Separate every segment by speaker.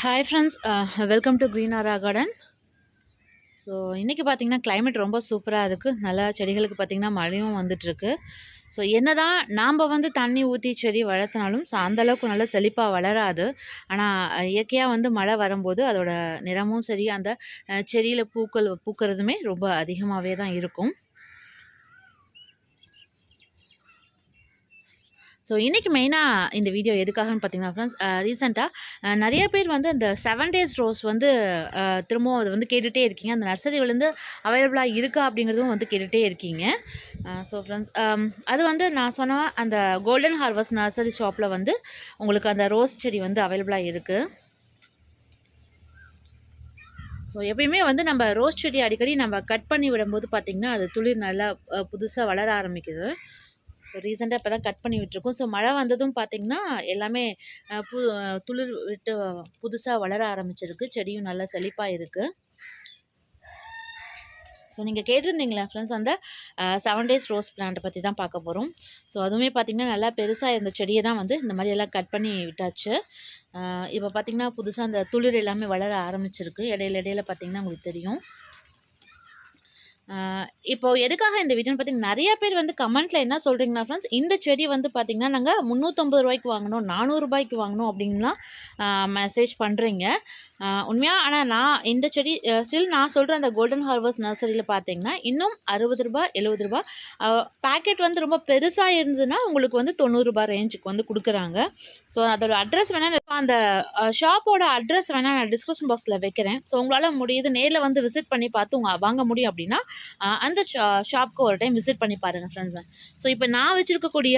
Speaker 1: Hi friends, welcome to green ஆரா garden. So இன்றைக்கி பார்த்திங்கன்னா கிளைமேட் ரொம்ப சூப்பராக இருக்குது. நல்லா செடிகளுக்கு பார்த்திங்கன்னா மழையும் வந்துட்டுருக்கு. ஸோ என்ன தான் நாம் வந்து தண்ணி ஊற்றி செடி வளர்த்தினாலும் அந்தளவுக்கு நல்லா செழிப்பாக வளராது. ஆனால் இயற்கையாக வந்து மழை வரும்போது அதோட நிறமும் சரி, அந்த செடியில் பூக்கள் பூக்கிறதுமே ரொம்ப அதிகமாகவே தான் இருக்கும். ஸோ இன்றைக்கி மெயினாக இந்த வீடியோ எதுக்காகன்னு பார்த்தீங்கன்னா ஃப்ரெண்ட்ஸ், ரீசெண்டாக நிறைய பேர் வந்து இந்த 7 days ரோஸ் வந்து திரும்பவும் அது வந்து கேட்டுகிட்டே இருக்கீங்க. அந்த நர்சரிவிலேருந்து அவைலபிளாக இருக்கா அப்படிங்கிறதும் வந்து கேட்டுகிட்டே இருக்கீங்க. ஸோ ஃப்ரெண்ட்ஸ், அது வந்து நான் சொன்ன அந்த கோல்டன் ஹார்வெஸ்ட் நர்சரி ஷாப்பில் வந்து உங்களுக்கு அந்த ரோஸ் செடி வந்து அவைலபிளாக இருக்குது. ஸோ எப்பயுமே வந்து நம்ம ரோஸ் செடி அடிக்கடி நம்ம கட் பண்ணி விடும்போது பார்த்திங்கன்னா அது துளிர் நல்லா புதுசாக வளர ஆரம்பிக்குது. ஸோ ரீசெண்டாக இப்போ தான் கட் பண்ணி விட்டுருக்கோம். ஸோ மழை வந்ததும் பார்த்திங்கன்னா எல்லாமே துளிர் விட்டு புதுசாக வளர ஆரம்பிச்சிருக்கு. செடியும் நல்லா செழிப்பாக இருக்குது. ஸோ நீங்கள் கேட்டிருந்தீங்களா ஃப்ரெண்ட்ஸ், அந்த 7 days ரோஸ் பிளான்ட்டை பற்றி தான் பார்க்க போகிறோம். ஸோ அதுவுமே பார்த்திங்கன்னா நல்லா பெருசாக இருந்த செடியை தான் வந்து இந்த மாதிரி எல்லாம் கட் பண்ணி விட்டாச்சு. இப்போ பார்த்திங்கன்னா புதுசாக அந்த துளிர் எல்லாமே வளர ஆரம்பிச்சிருக்கு. இடையில பார்த்திங்கன்னா உங்களுக்கு தெரியும். இப்போ எதுக்காக இந்த வீடியோன்னு பார்த்தீங்கன்னா, நிறைய பேர் வந்து கமெண்ட்டில் என்ன சொல்கிறீங்கன்னா ஃப்ரெண்ட்ஸ், இந்த செடி வந்து பார்த்திங்கன்னா நாங்கள் 350 ரூபாய்க்கு வாங்கினோம், 400 ரூபாய்க்கு வாங்கினோம் அப்படின்லாம் மெசேஜ் பண்ணுறீங்க. உண்மையாக ஆனால் நான் இந்த செடி ஸ்டில் நான் சொல்கிற அந்த கோல்டன் ஹார்வெஸ்ட் நர்சரியில் பார்த்தீங்கன்னா இன்னும் 60 ரூபா 70 ரூபா பேக்கெட் வந்து ரொம்ப பெருசாக இருந்ததுன்னா உங்களுக்கு வந்து 90 ரூபா ரேஞ்சுக்கு வந்து கொடுக்குறாங்க. ஸோ அதோட அட்ரஸ் வேணால், அந்த ஷாப்போட அட்ரஸ் வேணால் நான் டிஸ்கிரிப்ஷன் பாக்ஸில் வைக்கிறேன். ஸோ உங்களால் முடியுது நேரில் வந்து விசிட் பண்ணி பார்த்து வாங்க முடியும் அப்படின்னா அந்த ஷாப்க்கு ஒரு டைம் விசிட் பண்ணி பாருங்கள் ஃப்ரெண்ட்ஸ். ஸோ இப்போ நான் வச்சுருக்கக்கூடிய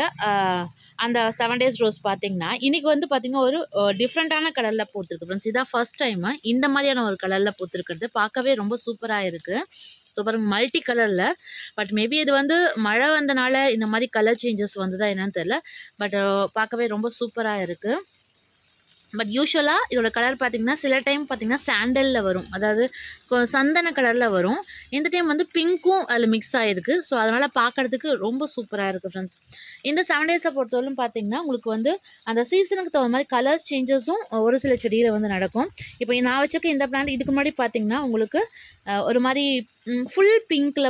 Speaker 1: அந்த 7 days ரோஸ் பார்த்திங்கன்னா இன்றைக்கி வந்து பார்த்திங்கன்னா ஒரு டிஃப்ரெண்ட்டான கலரில் பூத்துருக்கு ஃப்ரெண்ட்ஸ். இதான் ஃபர்ஸ்ட் டைமு இந்த மாதிரியான ஒரு கலரில் பூத்துருக்கிறது. பார்க்கவே ரொம்ப சூப்பராக இருக்குது. ஸோ பாருங்கள், மல்டி கலரில். பட் மேபி இது வந்து மழை வந்தனால இந்த மாதிரி கலர் சேஞ்சஸ் வந்ததா என்னன்னு தெரில. பட் பார்க்கவே ரொம்ப சூப்பராக இருக்குது. பட் யூஸ்வலாக இதோட கலர் பார்த்திங்கன்னா சில டைம் பார்த்திங்கன்னா சாண்டலில் வரும், அதாவது சந்தன கலரில் வரும். இந்த டைம் வந்து பிங்க்கும் அதில் மிக்ஸ் ஆகிருக்கு. ஸோ அதனால் பார்க்குறதுக்கு ரொம்ப சூப்பராக இருக்குது ஃப்ரெண்ட்ஸ். இந்த 7 days பொறுத்தவரைக்கும் பார்த்திங்கன்னா உங்களுக்கு வந்து அந்த சீசனுக்கு தகுந்த மாதிரி கலர்ஸ் சேஞ்சஸும் ஒரு சில செடியில் வந்து நடக்கும். இப்போ நான் வச்சுருக்க இந்த பிளான்ட் இதுக்கு முன்னாடி பார்த்திங்கன்னா உங்களுக்கு ஒரு மாதிரி ஃபுல் பிங்க்கில்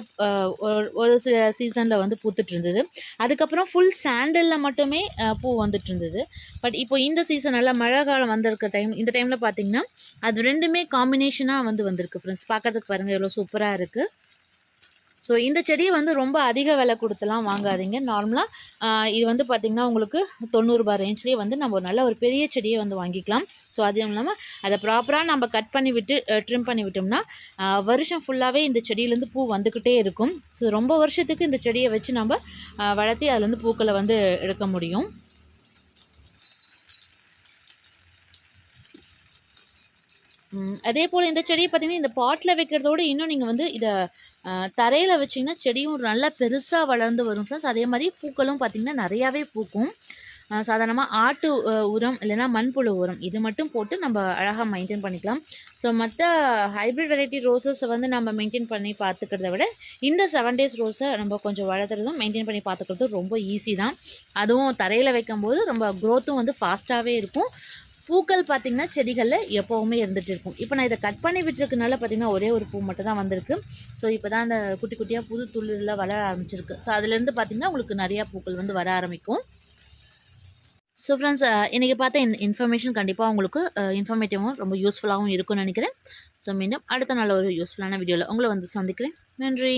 Speaker 1: ஒரு சில சீசனில் வந்து பூத்துட்டு இருந்தது. அதுக்கப்புறம் ஃபுல் சாண்டலில் மட்டுமே பூ வந்துட்டு இருந்தது. பட் இப்போ இந்த சீசன் எல்லாம் மழை காலம் வந்திருக்க டைம், இந்த டைமில் பார்த்திங்கன்னா அது ரெண்டுமே காம்பினேஷனாக வந்து வந்திருக்கு ஃப்ரெண்ட்ஸ். பார்க்குறதுக்கு பாருங்கள் எவ்வளோ சூப்பராக இருக்குது. ஸோ இந்த செடியை வந்து ரொம்ப அதிக விலை கொடுத்துலாம் வாங்காதீங்க. நார்மலாக இது வந்து பார்த்திங்கன்னா உங்களுக்கு 90 ரூபா ரேஞ்ச்லேயே வந்து நம்ம நல்ல ஒரு பெரிய செடியை வந்து வாங்கிக்கலாம். ஸோ அதுவும் இல்லாமல் அதை ப்ராப்பராக நம்ம கட் பண்ணி விட்டு ட்ரிம் பண்ணி விட்டோம்னா வருஷம் ஃபுல்லாகவே இந்த செடியிலேருந்து பூ வந்துக்கிட்டே இருக்கும். ஸோ ரொம்ப வருஷத்துக்கு இந்த செடியை வச்சு நம்ம வளர்த்தி அதுலேருந்து பூக்களை வந்து எடுக்க முடியும். அதே போல் இந்த செடியை பார்த்திங்கன்னா இந்த பாட்டில் வைக்கிறதோடு இன்னும் நீங்கள் வந்து இதை தரையில் வச்சிங்கன்னா செடியும் நல்லா பெருசாக வளர்ந்து வரும் ஃப்ரெண்ட்ஸ். அதே மாதிரி பூக்களும் பார்த்திங்கன்னா நிறையாவே பூக்கும். சாதாரணமாக ஆட்டு உரம் இல்லைனா மண்புழு உரம் இது மட்டும் போட்டு நம்ம அழகாக மெயின்டைன் பண்ணிக்கலாம். ஸோ மற்ற ஹைப்ரிட் வெரைட்டி ரோஸஸை வந்து நம்ம மெயின்டைன் பண்ணி பார்த்துக்கிறத விட இந்த 7 days ரோஸை நம்ம கொஞ்சம் வளர்த்துறதும் மெயின்டைன் பண்ணி பார்த்துக்கிறதும் ரொம்ப ஈஸி தான். அதுவும் தரையில் வைக்கும்போது ரொம்ப க்ரோத்தும் வந்து ஃபாஸ்ட்டாகவே இருக்கும். பூக்கள் பார்த்திங்கன்னா செடிகளில் எப்போவுமே இருந்துகிட்டு இருக்கும். இப்போ நான் இதை கட் பண்ணி விட்டுருக்கனால பார்த்திங்கன்னா ஒரே ஒரு பூ மட்டும் தான் வந்திருக்கு. ஸோ இப்போ தான் அந்த குட்டி குட்டியாக புது துளிரில் வளர ஆரம்பிச்சிருக்கு. ஸோ அதுலேருந்து பார்த்திங்கன்னா உங்களுக்கு நிறையா பூக்கள் வந்து வர ஆரம்பிக்கும். ஸோ ஃப்ரெண்ட்ஸ், இன்றைக்கி பார்த்த இன்ஃபர்மேஷன் கண்டிப்பாக உங்களுக்கு இன்ஃபர்மேட்டிவாகவும் ரொம்ப யூஸ்ஃபுல்லாகவும் இருக்கும்னு நினைக்கிறேன். ஸோ மீண்டும் அடுத்த நல்ல ஒரு யூஸ்ஃபுல்லான வீடியோவில் உங்களை வந்து சந்திக்கிறேன். நன்றி.